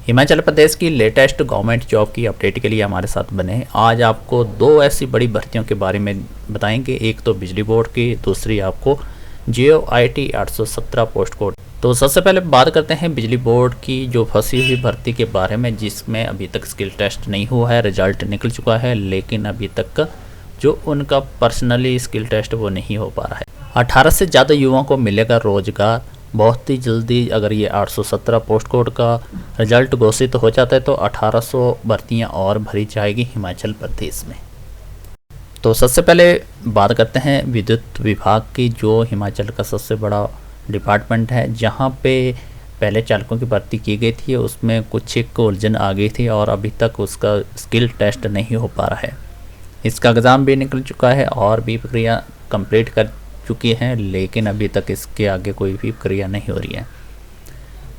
हिमाचल प्रदेश की latest government job की update के लिए हमारे साथ बने। आज आपको दो ऐसी बड़ी भर्तियों के बारे में बताएंगे। एक तो बिजली बोर्ड की, दूसरी आपको JOIT 817 पोस्ट कोड। तो सबसे पहले बात करते हैं बिजली बोर्ड की जो फंसी हुई भर्ती के बारे में, जिसमें अभी तक स्किल टेस्ट नहीं हुआ है। रिजल्ट निकल चुका है लेकिन अभी तक जो उनका पर्सनली स्किल टेस्ट वो नहीं हो पा रहा है। 18 से ज़्यादा युवाओं को मिलेगा रोजगार बहुत ही जल्दी। अगर ये 817 पोस्ट कोड का रिजल्ट घोषित हो जाता है तो 1800 भर्तियाँ और भरी जाएगी हिमाचल प्रदेश में। तो सबसे पहले बात करते हैं विद्युत विभाग की, जो हिमाचल का सबसे बड़ा डिपार्टमेंट है, जहाँ पे पहले चालकों की भर्ती की गई थी। उसमें कुछ एक उलझन आ गई थी और अभी तक उसका स्किल टेस्ट नहीं हो पा रहा है। इसका एग्ज़ाम भी निकल चुका है और भी प्रक्रिया कंप्लीट कर चुकी हैं, लेकिन अभी तक इसके आगे कोई भी प्रक्रिया नहीं हो रही है।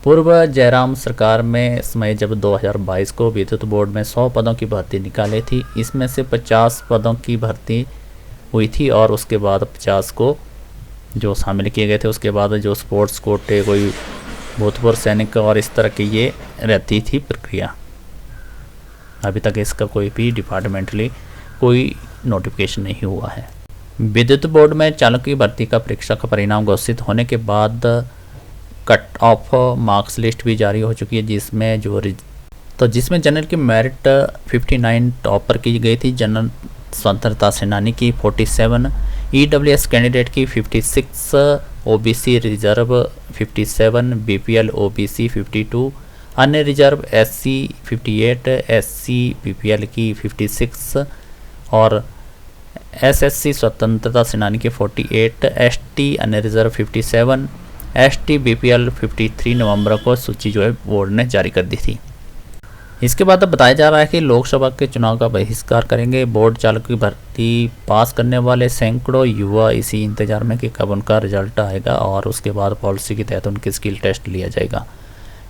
पूर्व जयराम सरकार में समय जब 2022 को विद्युत बोर्ड में 100 पदों की भर्ती निकाली थी, इसमें से 50 पदों की भर्ती हुई थी और उसके बाद 50 को जो शामिल किए गए थे। उसके बाद जो स्पोर्ट्स कोटे, कोई भूतपूर्व सैनिक और इस तरह की ये रहती थी प्रक्रिया। अभी तक इसका कोई भी डिपार्टमेंटली कोई नोटिफिकेशन नहीं हुआ है। विद्युत बोर्ड में चालक की भर्ती का परीक्षा का परिणाम घोषित होने के बाद कट ऑफ मार्क्स लिस्ट भी जारी हो चुकी है, जिसमें जनरल की मेरिट 59 टॉपर की गई थी, जनरल स्वतंत्रता सेनानी की 47, EWS कैंडिडेट की 56, OBC रिजर्व 57, BPL OBC 52, अन्य रिजर्व SC 58, SC BPL की 56 और SSC स्वतंत्रता सेनानी के 48, ST अन्य रिजर्व 57, ST BPL 53 नवंबर को सूची जो है बोर्ड ने जारी कर दी थी। इसके बाद अब बताया जा रहा है कि लोकसभा के चुनाव का बहिष्कार करेंगे। बोर्ड चालक की भर्ती पास करने वाले सैकड़ों युवा इसी इंतजार में कि कब उनका रिजल्ट आएगा और उसके बाद पॉलिसी के तहत उनकी स्किल टेस्ट लिया जाएगा।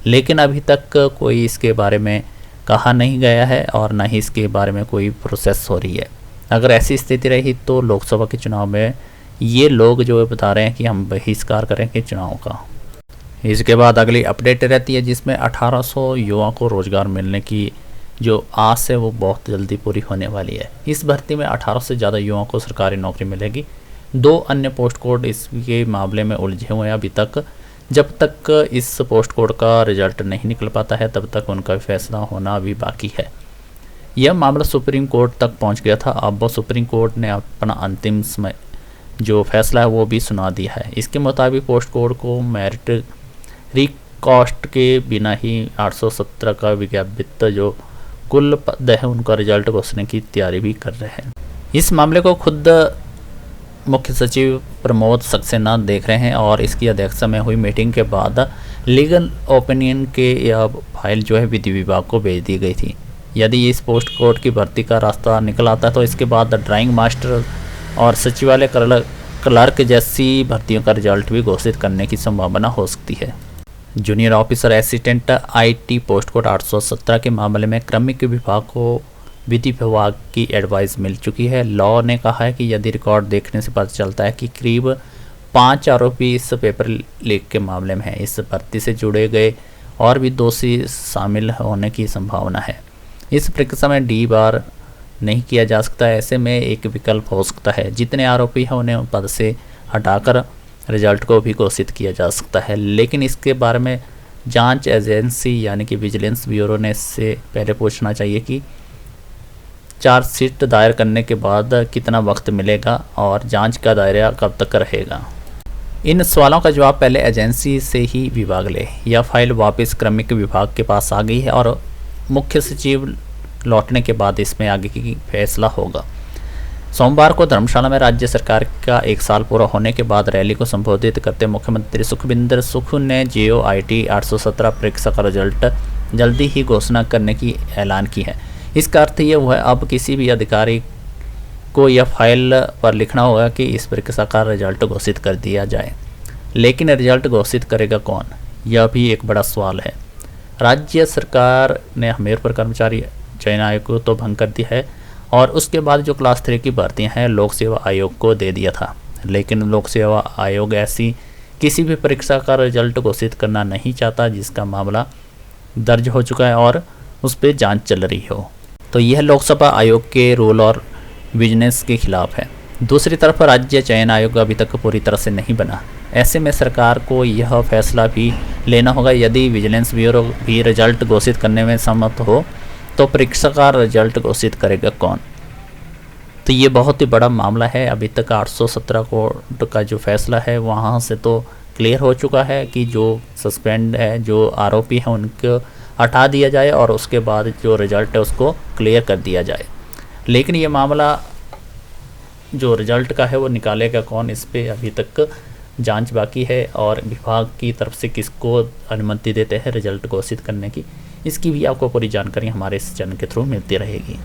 लेकिन अभी तक कोई इसके बारे में कहा नहीं गया है और न ही इसके बारे में कोई प्रोसेस हो रही है। अगर ऐसी स्थिति रही तो लोकसभा के चुनाव में ये लोग जो बता रहे हैं कि हम बहिष्कार करेंगे चुनाव का। इसके बाद अगली अपडेट रहती है जिसमें 1800 युवाओं को रोज़गार मिलने की जो आस है वो बहुत जल्दी पूरी होने वाली है। इस भर्ती में 1800 से ज़्यादा युवाओं को सरकारी नौकरी मिलेगी। 2 अन्य पोस्ट कोड इसके मामले में उलझे हुए हैं अभी तक। जब तक इस पोस्ट कोड का रिजल्ट नहीं निकल पाता है तब तक उनका फैसला होना अभी बाकी है। यह मामला सुप्रीम कोर्ट तक पहुंच गया था। अब सुप्रीम कोर्ट ने अपना अंतिम समय जो फैसला है वो भी सुना दिया है। इसके मुताबिक पोस्ट कोड को मेरिट रिकॉस्ट के बिना ही 817 का विज्ञापित जो कुल पद है उनका रिजल्ट घोषणा की तैयारी भी कर रहे हैं। इस मामले को खुद मुख्य सचिव प्रमोद सक्सेना देख रहे हैं और इसकी अध्यक्षता में हुई मीटिंग के बाद लीगल ओपिनियन के यह फाइल जो है विधि विभाग को भेज दी गई थी। यदि इस पोस्ट कोड की भर्ती का रास्ता निकल आता है तो इसके बाद ड्राइंग मास्टर और सचिवालय क्लर्क जैसी भर्तियों का रिजल्ट भी घोषित करने की संभावना हो सकती है। Junior officer assistant IT post code 817 के मामले में क्रमिक विभाग को विधि विभाग की एडवाइस मिल चुकी है। लॉ ने कहा है कि यदि रिकॉर्ड देखने से पता चलता है कि करीब 5 आरोपी इस पेपर लीक के मामले में है, इस भर्ती से जुड़े गए और भी दोषी शामिल होने की संभावना है। इस प्रक्रिया में D बार नहीं किया जा सकता। ऐसे में एक विकल्प हो सकता है, जितने आरोपी हैं उन्हें पद से हटाकर रिजल्ट को भी घोषित किया जा सकता है। लेकिन इसके बारे में जांच एजेंसी यानी कि विजिलेंस ब्यूरो ने इससे पहले पूछना चाहिए कि चार्जशीट दायर करने के बाद कितना वक्त मिलेगा और जांच का दायरा कब तक रहेगा। इन सवालों का जवाब पहले एजेंसी से ही विभाग ले। यह फाइल वापस क्रमिक विभाग के पास आ गई है और मुख्य सचिव लौटने के बाद इसमें आगे की फैसला होगा। सोमवार को धर्मशाला में राज्य सरकार का 1 साल पूरा होने के बाद रैली को संबोधित करते मुख्यमंत्री सुखविंदर सुक्खू ने JOIT 817 परीक्षा का रिजल्ट जल्दी ही घोषणा करने की ऐलान की है। इसका अर्थ ये हुआ है अब किसी भी अधिकारी को यह फाइल पर लिखना होगा कि इस परीक्षा का रिजल्ट घोषित कर दिया जाए। लेकिन रिजल्ट घोषित करेगा कौन, यह भी एक बड़ा सवाल है। राज्य सरकार ने हमीरपुर कर्मचारी चयन आयोग को तो भंग कर दिया है और उसके बाद जो क्लास 3 की भर्तियां हैं लोक सेवा आयोग को दे दिया था। लेकिन लोक सेवा आयोग ऐसी किसी भी परीक्षा का रिजल्ट घोषित करना नहीं चाहता जिसका मामला दर्ज हो चुका है और उस पर जांच चल रही हो। तो यह लोकसभा आयोग के रूल और बिजनेस के खिलाफ है। दूसरी तरफ राज्य चयन आयोग अभी तक पूरी तरह से नहीं बना। ऐसे में सरकार को यह फैसला भी लेना होगा, यदि विजिलेंस ब्यूरो भी रिजल्ट घोषित करने में सहमत हो तो परीक्षा का रिजल्ट घोषित करेगा कौन। तो ये बहुत ही बड़ा मामला है। अभी तक 817 कोर्ट का जो फैसला है वहाँ से तो क्लियर हो चुका है कि जो सस्पेंड है, जो आरोपी हैं उनको हटा दिया जाए और उसके बाद जो रिजल्ट है उसको क्लियर कर दिया जाए। लेकिन ये मामला जो रिजल्ट का है वो निकालेगा कौन, इस पे अभी तक जांच बाकी है और विभाग की तरफ से किसको अनुमति देते हैं रिजल्ट घोषित करने की, इसकी भी आपको पूरी जानकारी हमारे इस चैनल के थ्रू मिलती रहेगी।